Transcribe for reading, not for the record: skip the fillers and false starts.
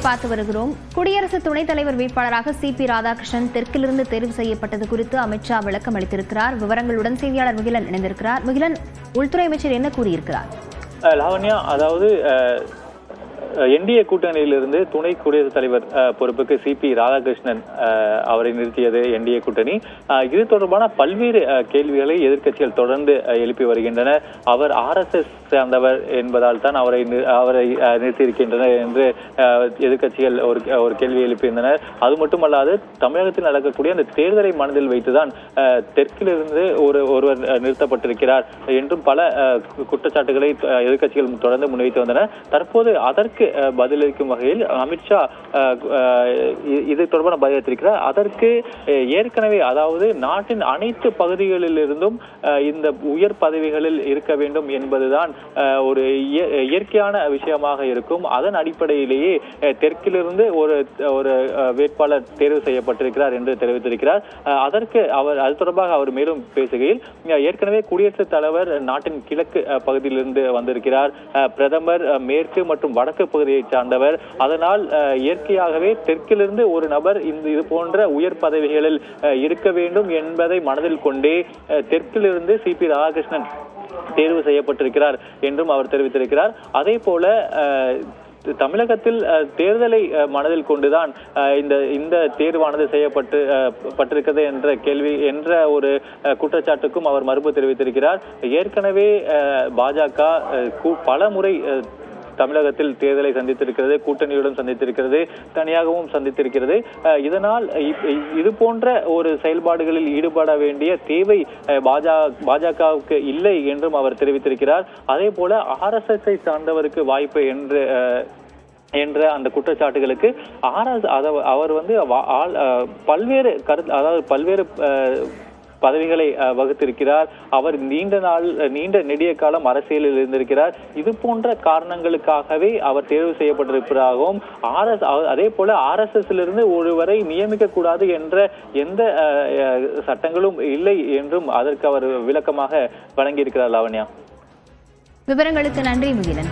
பார்த்து வருகிறோம். குடியரசு துணைத் தலைவர் வேட்பாளராக சிபி ராதாகிருஷ்ணன் தெற்கிலிருந்து தேர்வு செய்யப்பட்டது குறித்து அமித்ஷா விளக்கம் அளித்திருக்கிறார். விவரங்களுடன் செய்தியாளர் முகிலன் இணைந்திருக்கிறார். முகிலன், உள்துறை அமைச்சர் என்ன கூறியிருக்கிறார்? லாவண்யா, அதாவது என்டிஏ கூட்டணியிலிருந்து துணை குடியரசுத் தலைவர் பொறுப்புக்கு சிபி ராதாகிருஷ்ணன் அவரை நிறுத்தியது என்டிஏ கூட்டணி. இது தொடர்பான பல்வேறு கேள்விகளை எதிர்க்கட்சிகள் தொடர்ந்து எழுப்பி வருகின்றன. அவர் RSS சேர்ந்தவர் என்பதால் தான் அவரை நிறுத்தியிருக்கின்றனர் என்று எதிர்க்கட்சிகள் ஒரு கேள்வி எழுப்பியிருந்தனர். அது மட்டுமல்லாது தமிழகத்தில் நடக்கக்கூடிய அந்த தேர்தலை மனதில் வைத்துதான் தெற்கிலிருந்து ஒருவர் நிறுத்தப்பட்டிருக்கிறார் என்றும் பல குற்றச்சாட்டுகளை எதிர்க்கட்சிகள் தொடர்ந்து முன்வைத்து வந்தன. தற்போது அதற்கு பதிலளிக்கும் வகையில் அமித்ஷா இது தொடர்பான பதிலளித்திருக்கிறார். அதற்கு ஏற்கனவே, அதாவது நாட்டின் அனைத்து பகுதிகளில் இருந்தும் இந்த உயர் பதவிகளில் இருக்க வேண்டும் என்பதுதான் ஒரு இயற்கையான விஷயமாக இருக்கும். அதன் அடிப்படையிலேயே தெற்கிலிருந்து ஒரு வேட்பாளர் தேர்வு செய்யப்பட்டிருக்கிறார் என்று தெரிவித்திருக்கிறார். அதற்கு அது தொடர்பாக அவர் மேலும் பேசுகையில், ஏற்கனவே குடியரசுத் தலைவர் நாட்டின் கிழக்கு பகுதியிலிருந்து வந்திருக்கிறார். பிரதமர் மேற்கு மற்றும் வடக்கு பகுதியை சார்ந்தவர். அதனால் இயற்கையாகவே தெற்கிலிருந்து ஒரு நபர் இது போன்ற உயர் பதவிகளில் இருக்க வேண்டும் என்பதை மனதில் கொண்டே தெற்கிலிருந்து சிபி ராதாகிருஷ்ணன் தேர்வு செய்யப்பட்டிருக்கிறார் என்றும் அவர் தெரிவித்திருக்கிறார். அதே போல தமிழகத்தில் தேர்தலை மனதில் கொண்டுதான் இந்த தேர்வானது செய்யப்பட்டிருக்கிறது என்ற ஒரு குற்றச்சாட்டுக்கும் அவர் மறுப்பு தெரிவித்திருக்கிறார். ஏற்கனவே பாஜக பல முறை தமிழகத்தில் தேர்தலை சந்தித்திருக்கிறது, கூட்டணியுடன் சந்தித்திருக்கிறது, தனியாகவும் சந்தித்திருக்கிறது. இதனால் இது போன்ற ஒரு செயல்பாடுகளில் ஈடுபட வேண்டிய தேவை பாஜகவுக்கு இல்லை என்றும் அவர் தெரிவித்திருக்கிறார். அதே போல RSS சார்ந்தவருக்கு வாய்ப்பு என்ற அந்த குற்றச்சாட்டுகளுக்கு அவர் பல்வேறு பதவிகளை வகுத்திருக்கிறார். அவர் நீண்ட நெடிய காலம் அரசியலில் இருந்திருக்கிறார். இது போன்ற காரணங்களுக்காகவே அவர் தேர்வு செய்யப்பட்டிருப்பதாகவும், அதே போல RSSலிருந்து ஒருவரை நியமிக்க கூடாது என்ற எந்த சட்டங்களும் இல்லை என்றும் அதற்கு அவர் விளக்கமாக வழங்கியிருக்கிறார். லாவண்யா, விவரங்களுக்கு நன்றி முகிலன்.